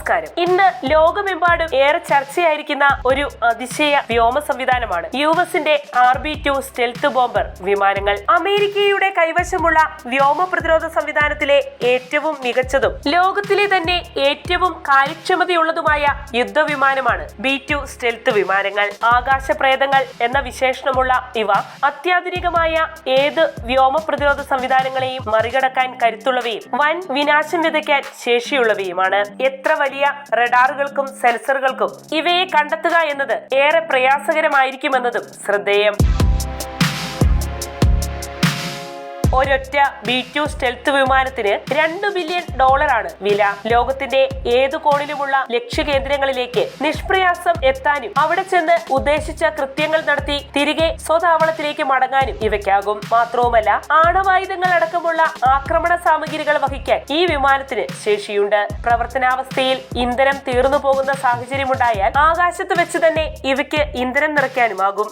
നമസ്കാരം. ഇന്ന് ലോകമെമ്പാടും ഏറെ ചർച്ചയായിരിക്കുന്ന ഒരു അതിശയ വ്യോമ സംവിധാനമാണ് യുഎസിന്റെ RB-2 സ്റ്റെൽത്ത് ബോംബർ വിമാനങ്ങൾ. അമേരിക്കയുടെ കൈവശമുള്ള വ്യോമ പ്രതിരോധ സംവിധാനത്തിലെ ഏറ്റവും മികച്ചതും ലോകത്തിലെ തന്നെ ഏറ്റവും കാര്യക്ഷമതയുള്ളതുമായ യുദ്ധവിമാനമാണ് B-2 സ്റ്റെൽത്ത് വിമാനങ്ങൾ. ആകാശപ്രേതങ്ങൾ എന്ന വിശേഷണമുള്ള ഇവ അത്യാധുനികമായ ഏത് വ്യോമ പ്രതിരോധ സംവിധാനങ്ങളെയും മറികടക്കാൻ കരുത്തുള്ളവയും വൻ വിനാശം വിതയ്ക്കാൻ ശേഷിയുള്ളവയുമാണ്. എത്ര വലിയ റഡാറുകൾക്കും സെൻസറുകൾക്കും ഇവയെ കണ്ടെത്തുക എന്നത് ഏറെ പ്രയാസകരമായിരിക്കുമെന്നതും ശ്രദ്ധേയം. ഒരൊറ്റ B-2 സ്റ്റെൽത്ത് വിമാനത്തിന് $2 ബില്യൺ വില. ലോകത്തിന്റെ ഏതു കോണിലുമുള്ള ലക്ഷ്യകേന്ദ്രങ്ങളിലേക്ക് നിഷ്പ്രയാസം എത്താനും അവിടെ ചെന്ന് ഉദ്ദേശിച്ച കൃത്യങ്ങൾ നടത്തി തിരികെ സ്വതാവളത്തിലേക്ക് മടങ്ങാനും ഇവയ്ക്കാകും. മാത്രവുമല്ല, ആണവായുധങ്ങൾ അടക്കമുള്ള ആക്രമണ സാമഗ്രികൾ വഹിക്കാൻ ഈ വിമാനത്തിന് ശേഷിയുണ്ട്. പ്രവർത്തനാവസ്ഥയിൽ ഇന്ധനം തീർന്നു പോകുന്ന സാഹചര്യമുണ്ടായാൽ ആകാശത്ത് വെച്ച് തന്നെ ഇവയ്ക്ക് ഇന്ധനം നിറയ്ക്കാനുമാകും.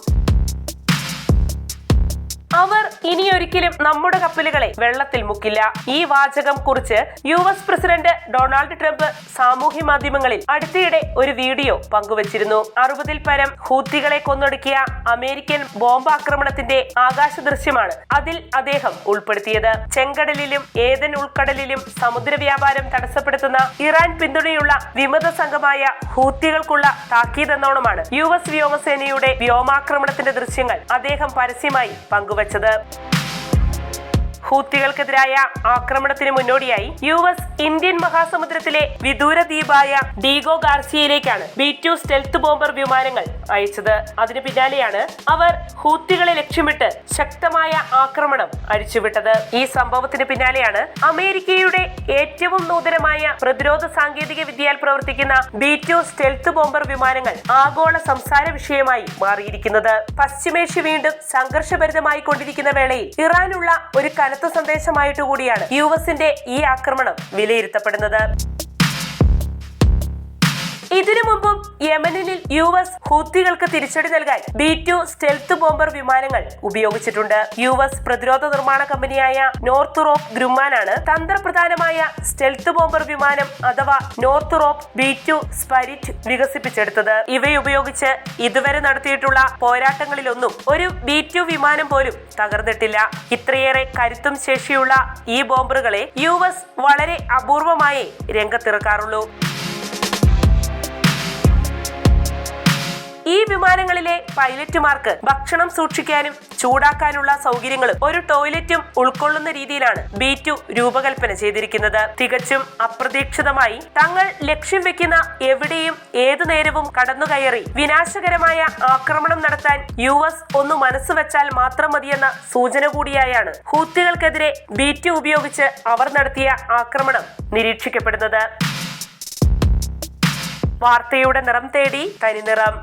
അവർ ഇനിയൊരിക്കലും നമ്മുടെ കപ്പലുകളെ വെള്ളത്തിൽ മുക്കില്ല. ഈ വാചകം കുറിച്ച് US പ്രസിഡന്റ് ഡൊണാൾഡ് ട്രംപ് സാമൂഹ്യ മാധ്യമങ്ങളിൽ അടുത്തിടെ ഒരു വീഡിയോ പങ്കുവച്ചിരുന്നു. 60-ൽ പരം ഹൂത്തികളെ കൊന്നൊടുക്കിയ അമേരിക്കൻ ബോംബാക്രമണത്തിന്റെ ആകാശ ദൃശ്യമാണ് അതിൽ അദ്ദേഹം ഉൾപ്പെടുത്തിയത്. ചെങ്കടലിലും ഏദൻ ഉൾക്കടലിലും സമുദ്ര വ്യാപാരം തടസ്സപ്പെടുത്തുന്ന ഇറാൻ പിന്തുണയുള്ള വിമത സംഘമായ ഹൂത്തികൾക്കുള്ള താക്കീതെന്നോണമാണ് US വ്യോമസേനയുടെ വ്യോമാക്രമണത്തിന്റെ ദൃശ്യങ്ങൾ അദ്ദേഹം പരസ്യമായി പങ്കുവച്ചത്. ഹൂത്തികൾക്കെതിരായ ആക്രമണത്തിന് മുന്നോടിയായി US ഇന്ത്യൻ മഹാസമുദ്രത്തിലെ വിദൂര ദ്വീപായ ഡീഗോ ഗാർസിയയിലേക്കാണ് B-2 സ്റ്റെൽത്ത് ബോംബർ വിമാനങ്ങൾ അയച്ചത്. അതിനു പിന്നാലെയാണ് അവർ ഹൂത്തികളെ ലക്ഷ്യമിട്ട് ശക്തമായ ആക്രമണം അഴിച്ചുവിട്ടത്. ഈ സംഭവത്തിന് പിന്നാലെയാണ് അമേരിക്കയുടെ ഏറ്റവും നൂതനമായ പ്രതിരോധ സാങ്കേതിക വിദ്യയാൽ പ്രവർത്തിക്കുന്ന B-2 സ്റ്റെൽത്ത് ബോംബർ വിമാനങ്ങൾ ആഗോള സംസാര വിഷയമായി മാറിയിരിക്കുന്നത്. പശ്ചിമേഷ്യ വീണ്ടും സംഘർഷഭരിതമായി കൊണ്ടിരിക്കുന്ന വേളയിൽ ഇറാനുള്ള ഒരു കനത്ത സന്ദേശമായിട്ട് കൂടിയാണ് യുഎസിന്റെ ഈ ആക്രമണം വിലയിരുത്തപ്പെടുന്നത്. ഇതിനു മുമ്പും യമനിൽ US ഹൂത്തികൾക്ക് തിരിച്ചടി നൽകാൻ B-2 സ്റ്റെൽത്ത് ബോംബർ വിമാനങ്ങൾ ഉപയോഗിച്ചിട്ടുണ്ട്. US പ്രതിരോധ നിർമ്മാണ കമ്പനിയായ നോർത്ത് ഗ്രൂമാനാണ് തന്ത്രപ്രധാനമായ സ്റ്റെൽത്ത് ബോംബർ വിമാനം അഥവാ നോർത്ത് B-2 സ്പിരിറ്റ് വികസിപ്പിച്ചെടുത്തത്. ഇവയുപയോഗിച്ച് ഇതുവരെ നടത്തിയിട്ടുള്ള പോരാട്ടങ്ങളിലൊന്നും ഒരു B-2 വിമാനം പോലും തകർന്നിട്ടില്ല. ഇത്രയേറെ കരുത്തും ശേഷിയുള്ള ഈ ബോംബറുകളെ US വളരെ അപൂർവമായേ രംഗത്തിറക്കാറുള്ളൂ. ഈ വിമാനങ്ങളിലെ പൈലറ്റുമാർക്ക് ഭക്ഷണം സൂക്ഷിക്കാനും ചൂടാക്കാനുള്ള സൗകര്യങ്ങളും ഒരു ടോയ്ലറ്റും ഉൾക്കൊള്ളുന്ന രീതിയിലാണ് B-2 രൂപകൽപ്പന ചെയ്തിരിക്കുന്നത്. തികച്ചും അപ്രതീക്ഷിതമായി തങ്ങൾ ലക്ഷ്യം വെക്കുന്ന എവിടെയും ഏതു നേരവും കടന്നുകയറി വിനാശകരമായ ആക്രമണം നടത്താൻ US ഒന്ന് മനസ്സുവെച്ചാൽ മാത്രം മതിയെന്ന സൂചന കൂടിയായാണ് ഹൂത്തികൾക്കെതിരെ B-2 ഉപയോഗിച്ച് അവർ നടത്തിയ ആക്രമണം നിരീക്ഷിക്കപ്പെടുന്നത്. വാർത്തയുടെ നിറം തേടി തനിനിറം.